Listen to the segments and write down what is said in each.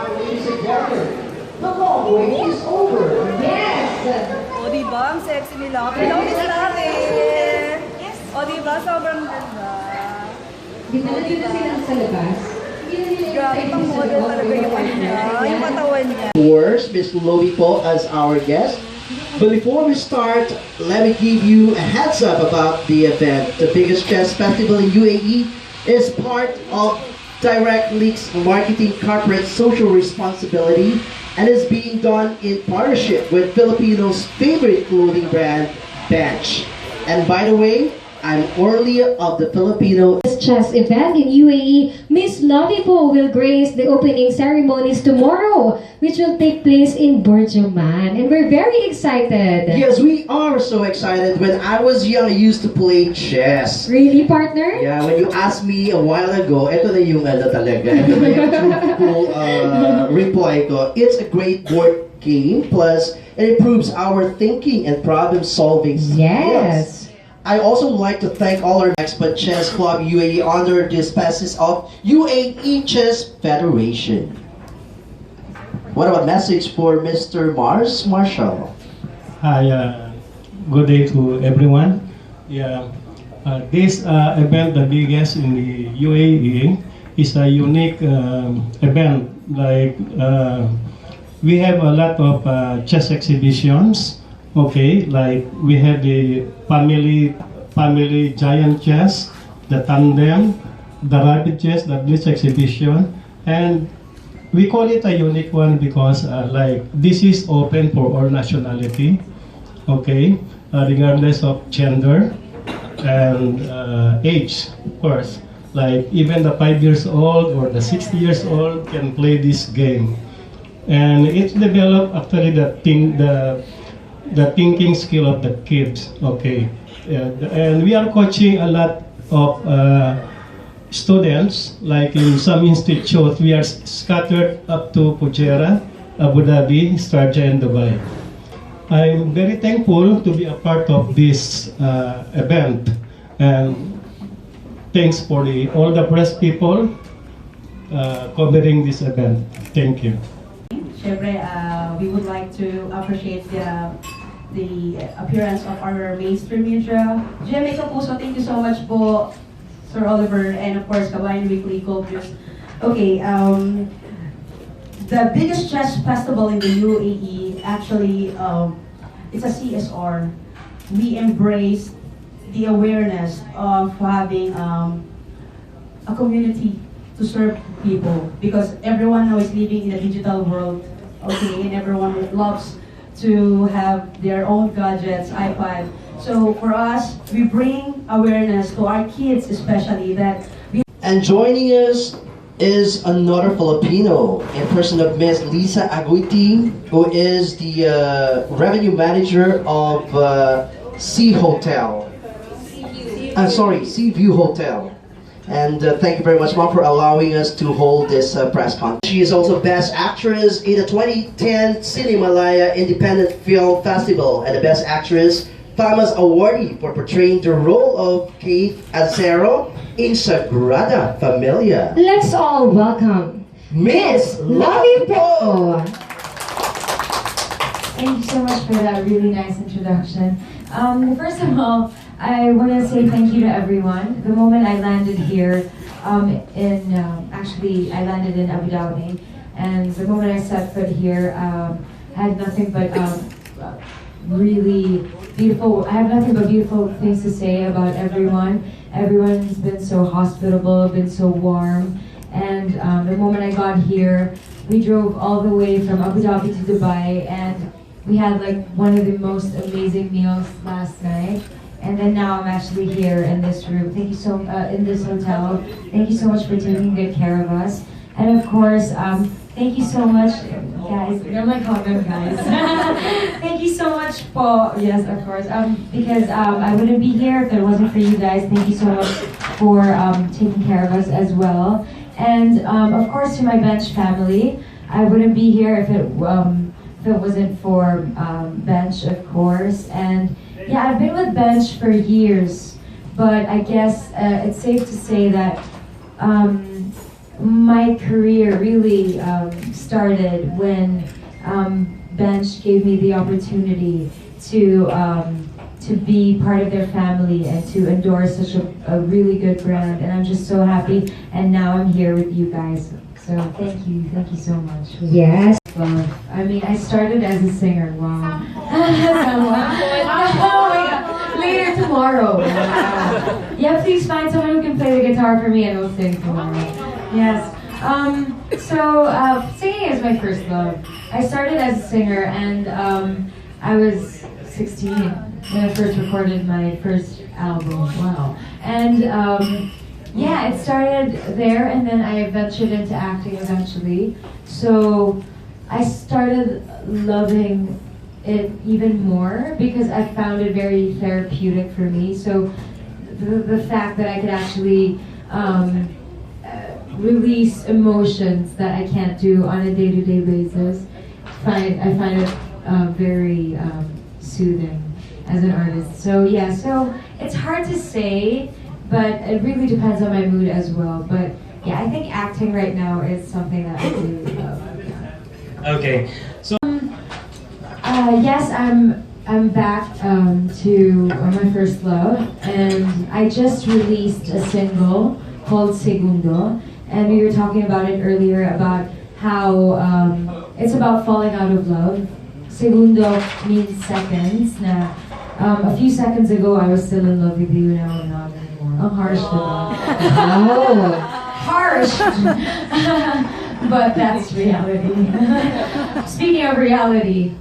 finally together. The long wait is over. Yes! O, diba? Ang sexy nila. Pero Miss Lovie! O, diba? Sobrang ganda. Dinala nila silang sa labas. Grabe, pang model talaga yung ano niya. Yung katawan niya. Course, Miss Lovie Poe as our guest. But before we start, let me give you a heads up about the event. The biggest chess festival in UAE is part of Direct Leaks Marketing Corporate Social Responsibility and is being done in partnership with Filipinos' favorite clothing brand, Bench. And by the way, I'm Orly of the Filipino Chess event in UAE, Miss Lovie Poe will grace the opening ceremonies tomorrow, which will take place in Burjuman. And we're very excited. Yes, we are so excited. When I was young, I used to play chess. Really, partner? Yeah, when you asked me a while ago, ito na yung ano talaga, ito na yung truthful reply ko. It's a great board game, plus it improves our thinking and problem-solving skills. Yes. I also like to thank all our expert chess club UAE under the auspices of UAE Chess Federation. What about message for Mr. Mars Marshall? Hi, good day to everyone. Yeah, this event, the biggest in the UAE, is a unique event. Like we have a lot of chess exhibitions. Okay, like we have the family giant chess, the tandem, the rapid chess, the blitz exhibition, and we call it a unique one because like this is open for all nationality. Okay, regardless of gender and age, of course. Like even the 5 years old or the 60 years old can play this game, and it's developed actually the thinking skill of the kids. Okay, and we are coaching a lot of students. Like in some institutes, we are scattered up to Fujairah, Abu Dhabi, Sharjah, and Dubai. I'm very thankful to be a part of this event, and thanks for all the press people covering this event. Thank you. Syempre, we would like to appreciate the appearance of our mainstream media. GMA Kapuso, thank you so much po, Sir Oliver, and of course, Kabayan Weekly Copious. Okay, the biggest chess festival in the UAE, actually, it's a CSR. We embrace the awareness of having a community to serve people, because everyone now is living in a digital world, okay, and everyone loves to have their own gadgets, iPad. So for us, we bring awareness to our kids, especially that we. And joining us is another Filipino in person of Miss Lisa Aguiti, who is the revenue manager of Sea Hotel. Sea View Hotel. And thank you very much, Mom, for allowing us to hold this press conference. She is also Best Actress in the 2010 Cinemalaya Independent Film Festival and the Best Actress Famas Awardee for portraying the role of Kate Acero in Sagrada Familia. Let's all welcome Miss Lovie Poe! Thank you so much for that really nice introduction. First of all, I want to say thank you to everyone. The moment I landed here, actually I landed in Abu Dhabi, and the moment I set foot here, I had nothing but really beautiful. I have nothing but beautiful things to say about everyone. Everyone's been so hospitable, been so warm, and the moment I got here, we drove all the way from Abu Dhabi to Dubai, and we had like one of the most amazing meals last night. And then now I'm actually here in this room. Thank you so in this hotel. Thank you so much for taking good care of us. And of course, thank you so much, guys. You're like them, guys. Thank you so much for yes, of course. Because I wouldn't be here if it wasn't for you guys. Thank you so much for taking care of us as well. And of course, to my Bench family, I wouldn't be here if it wasn't for Bench, of course. And yeah, I've been with Bench for years, but I guess it's safe to say that my career really started when Bench gave me the opportunity to be part of their family and to endorse such a really good brand. And I'm just so happy. And now I'm here with you guys. So thank you so much. Yes. I mean, I started as a singer. Wow. Oh my God. Later tomorrow. Wow. Yeah, please find someone who can play the guitar for me and I'll sing tomorrow. Yes. Singing is my first love. I started as a singer and I was 16 when I first recorded my first album. Wow. And yeah, it started there and then I ventured into acting eventually. So I started loving it even more because I found it very therapeutic for me. So the fact that I could actually release emotions that I can't do on a day-to-day basis, I find it very soothing as an artist. So yeah, so it's hard to say, but it really depends on my mood as well. But yeah, I think acting right now is something that I really love. Yeah. Okay, so Yes, I'm back to my first love, and I just released a single called Segundo, and we were talking about it earlier about how it's about falling out of love. Segundo means seconds. Now, a few seconds ago I was still in love with you, now I'm not anymore. Oh, harsh, oh, harsh. But that's reality. Speaking of reality,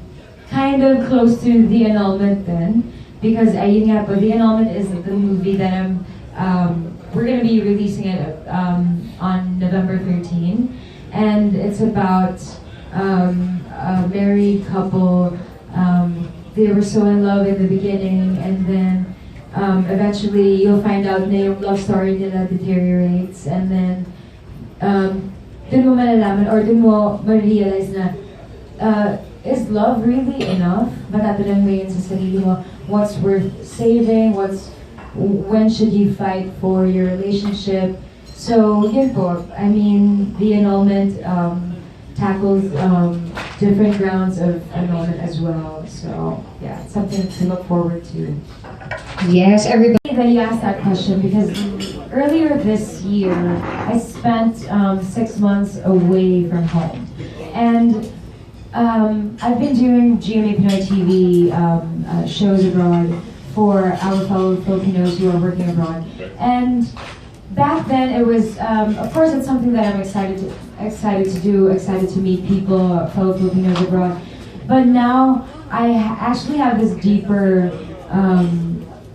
kind of close to The Annulment then, because ayun nga po, The Annulment is the movie that we're going to be releasing it on November 13, and it's about a married couple. They were so in love in the beginning, and then eventually you'll find out na yung love story nila deteriorates, and then dun mo malalaman or dun mo ma-realize na is love really enough? Matatanong mo yun sa sarili mo, what's worth saving, when should you fight for your relationship? So yun po, I mean, The Annulment tackles different grounds of annulment as well. So yeah, it's something to look forward to. Yes, everybody. That you asked that question because earlier this year I spent 6 months away from home, and I've been doing GMA Pinoy TV shows abroad for our fellow Filipinos who are working abroad. And back then it was, of course it's something that I'm excited to do, excited to meet people, fellow Filipinos abroad. But now I actually have this deeper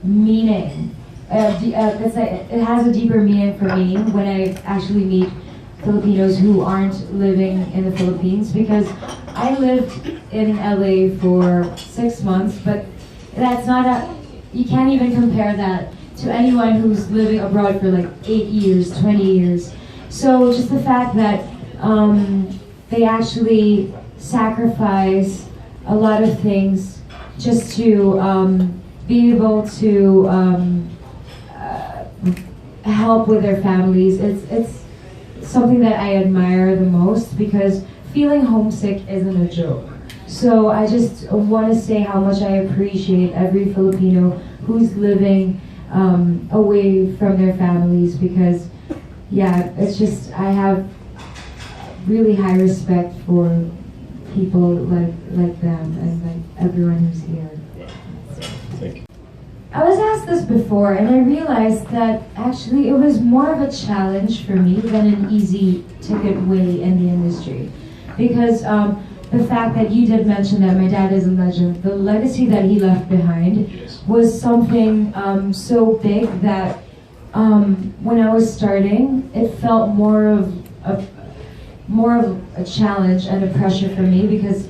meaning. It has a deeper meaning for me when I actually meet Filipinos who aren't living in the Philippines, because I lived in LA for 6 months, but that's not you can't even compare that to anyone who's living abroad for like 8 years, 20 years. So just the fact that they actually sacrifice a lot of things just to be able to help with their families, it's something that I admire the most, because feeling homesick isn't a joke. So I just want to say how much I appreciate every Filipino who's living away from their families, because yeah, it's just, I have really high respect for people like them and like everyone who's here. thank you. I was asked this before, and I realized that actually it was more of a challenge for me than an easy ticket way in the industry. Because the fact that you did mention that my dad is a legend, the legacy that he left behind was something so big that when I was starting, it felt more of a challenge and a pressure for me, because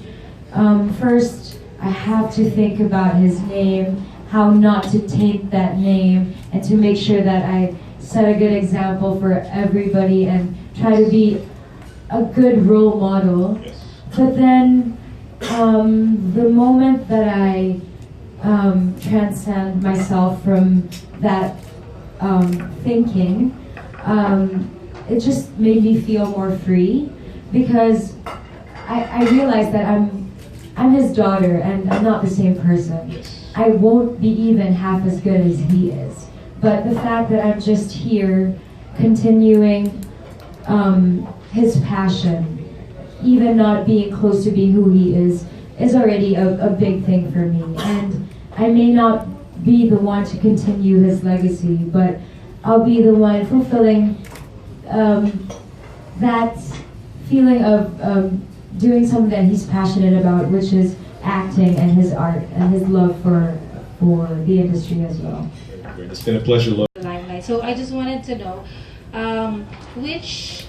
first I have to think about his name, how not to taint that name, and to make sure that I set a good example for everybody and try to be a good role model. But then the moment that I transcend myself from that thinking, it just made me feel more free because I realized that I'm his daughter and I'm not the same person. I won't be even half as good as he is. But the fact that I'm just here continuing his passion, even not being close to being who he is already a big thing for me. And I may not be the one to continue his legacy, but I'll be the one fulfilling that feeling of doing something that he's passionate about, which is acting and his art and his love for the industry as well. Great. It's been a pleasure. Limelight. So I just wanted to know which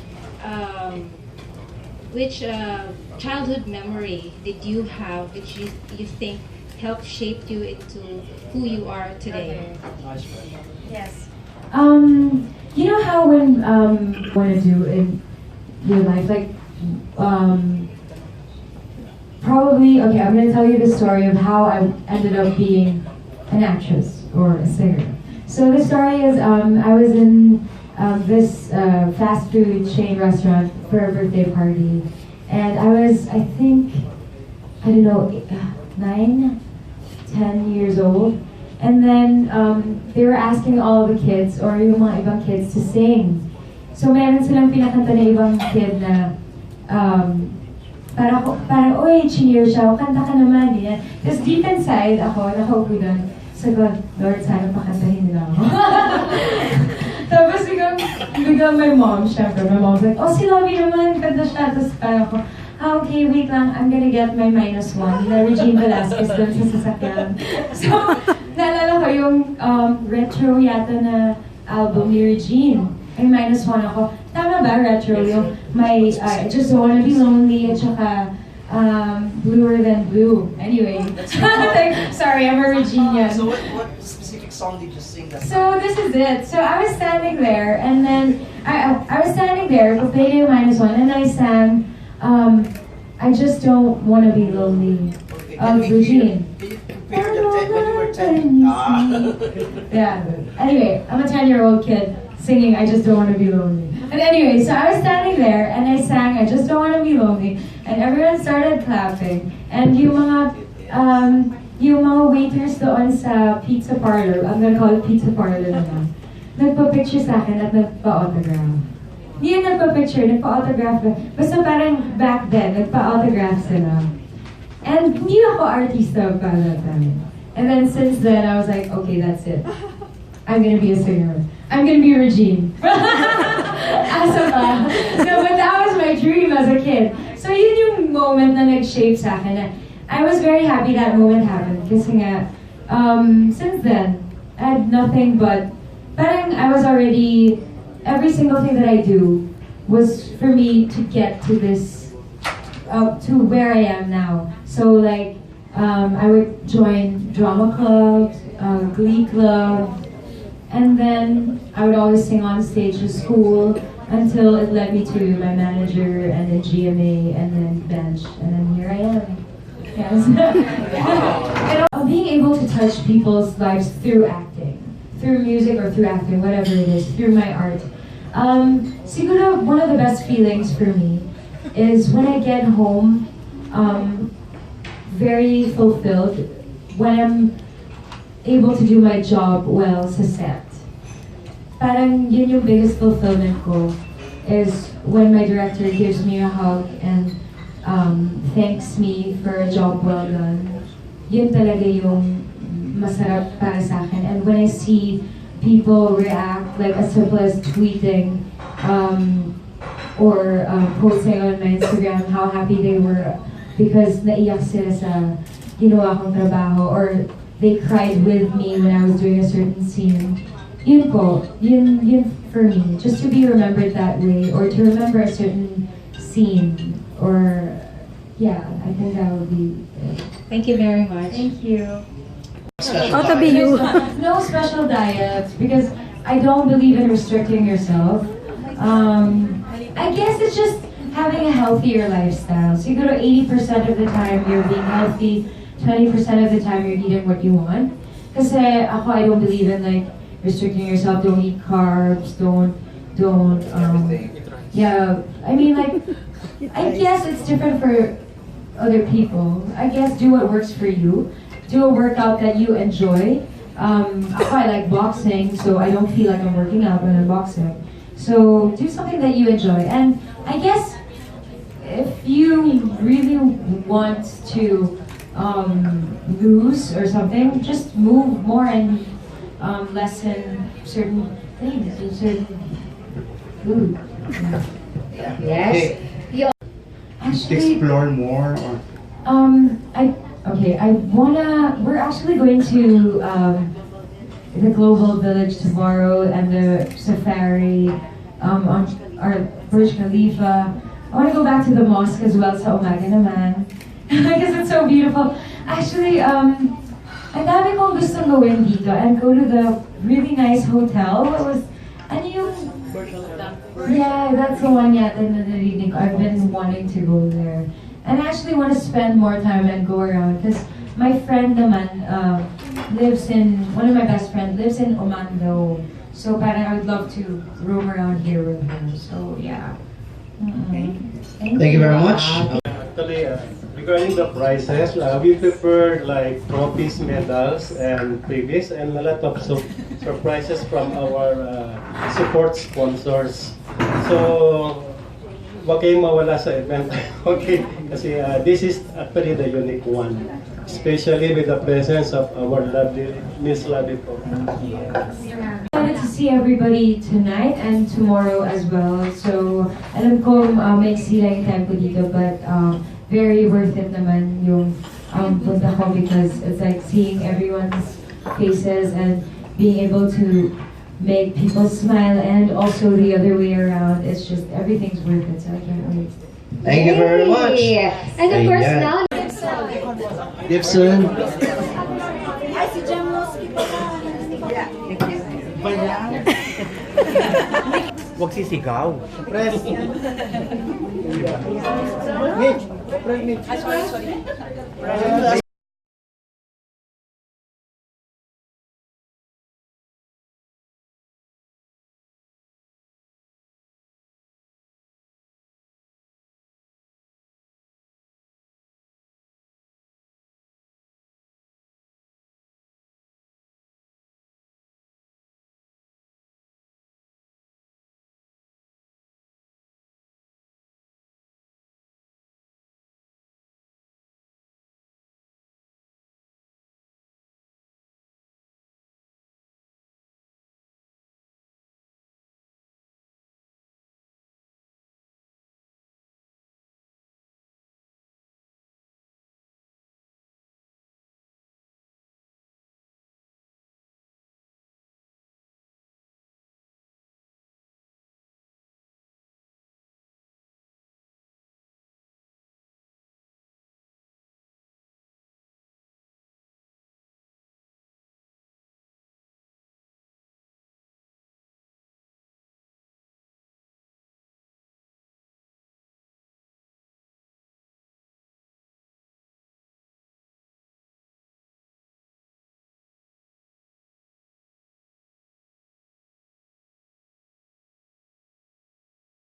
childhood memory did you have which you think helped shape you into who you are today? Yes. You know how when want to do in your life, like probably, okay, I'm going to tell you the story of how I ended up being an actress or a singer. So the story is I was in this fast food chain restaurant for a birthday party, and I was, I think, I don't know, 9, 10 years old. And then they were asking all the kids or yung mga ibang kids to sing. So meron silang pinakanta na ibang kid na parang, oy, cheer siya, kanta ka naman, yan. Tapos deep inside ako, nakaupo doon, sagot, Lord, sana pakantahin nila ako. Tapos biglang my mom, syempre, my mom's like, oh, si Lovie naman, kanta siya. Tapos parang ako, okay, wait lang, I'm gonna get my -1 na Regine Velasquez doon sa sasakyan. So, naalala ko yung retro yata na album ni Regine. May -1 ako. Tama ba, retro? Yung may I Just Don't Wanna Be Lonely at saka Bluer Than Blue. Anyway. Sorry, I'm a Regine. So what specific song did you sing that? So this is it. So I was standing there and then I was standing there with Payday -1 and I sang I Just Don't Wanna Be Lonely of Regine. Compare the when you were 10. Yeah. Anyway, I'm a 10-year-old kid singing I Just Don't Wanna Be Lonely. And anyway, so I was standing there and I sang I Just Don't Wanna Be Lonely and everyone started clapping. And yung mga waiters doon sa pizza parlor, I'm gonna call it pizza parlor na lang, nagpa-picture sa akin at nagpa-autograph. Hindi yan nagpa-picture, nagpa-autograph. Basta parang back then, nagpa-autograph sila. And hindi ako artista pa that time. And then since then, I was like, okay, that's it. I'm gonna be a singer. I'm gonna be Regine. Asa pa. No, but that was my dream as a kid. So yun yung moment na nag-shape sa akin. I was very happy that moment happened. Kasi nga, since then, I had nothing but, parang I was already, every single thing that I do was for me to get to this, to where I am now. So like, I would join drama clubs, glee club, and then I would always sing on stage at school until it led me to my manager and then GMA and then bench, and then here I am. Yes. Being able to touch people's lives through acting, through music or through acting, whatever it is, through my art. Siguro, one of the best feelings for me is when I get home, very fulfilled, when I'm able to do my job well sa set. Parang yun yung biggest fulfillment ko is when my director gives me a hug and thanks me for a job well done. Yun talaga yung masarap para sa akin. And when I see people react, like as simple as tweeting or posting on my Instagram how happy they were because naiyak sila sa ginawa kong trabaho, or they cried with me when I was doing a certain scene. Yun po, yun for me, just to be remembered that way, or to remember a certain scene, or yeah, I think that would be it. Thank you very much. Thank you. How to be you? No special diet, because I don't believe in restricting yourself. I guess it's just having a healthier lifestyle. So you go to 80% of the time you're being healthy, 20% of the time you're eating what you want. Kasi ako, I don't believe in like restricting yourself. Don't eat carbs, don't don't. Yeah, I mean, like, I guess it's different for other people. I guess do what works for you. Do a workout that you enjoy. I like boxing, so I don't feel like I'm working out when I'm boxing. So do something that you enjoy. And I guess if you really want to lose or something, just move more and lessen certain things and certain food. Yeah. Yes. You Actually, Explore more or we're actually going to the Global Village tomorrow and the safari on our Burj Khalifa. I want to go back to the mosque as well, sa umaga naman. Because it's so beautiful. Actually, ang dami kong gustong gawin dito and go to the really nice hotel. What was, ano yung... Yeah, that's the one yet na narinig ko. I've been wanting to go there. And I actually want to spend more time and go around because my friend naman lives in, one of my best friends lives in Oman though. So parang I would love to roam around here with her. So yeah. Thank you very much. Actually, regarding the prices, we prefer like trophies, medals, and freebies, and a lot of surprises from our support sponsors. So, wag kayong mawala sa event. Okay, kasi this is actually the unique one, especially with the presence of our lovely Miss Lovie Poe. Wanted to see everybody tonight and tomorrow as well. So, alam ko maiksi lang yung time ko dito, but very worth it naman yung punta ko because it's like seeing everyone's faces and being able to make people smile and also the other way around. It's just, everything's worth it, so I can't wait. Thank you very much. And of course Ayan. now, Gibson. wag sisigaw. Press. Mitch,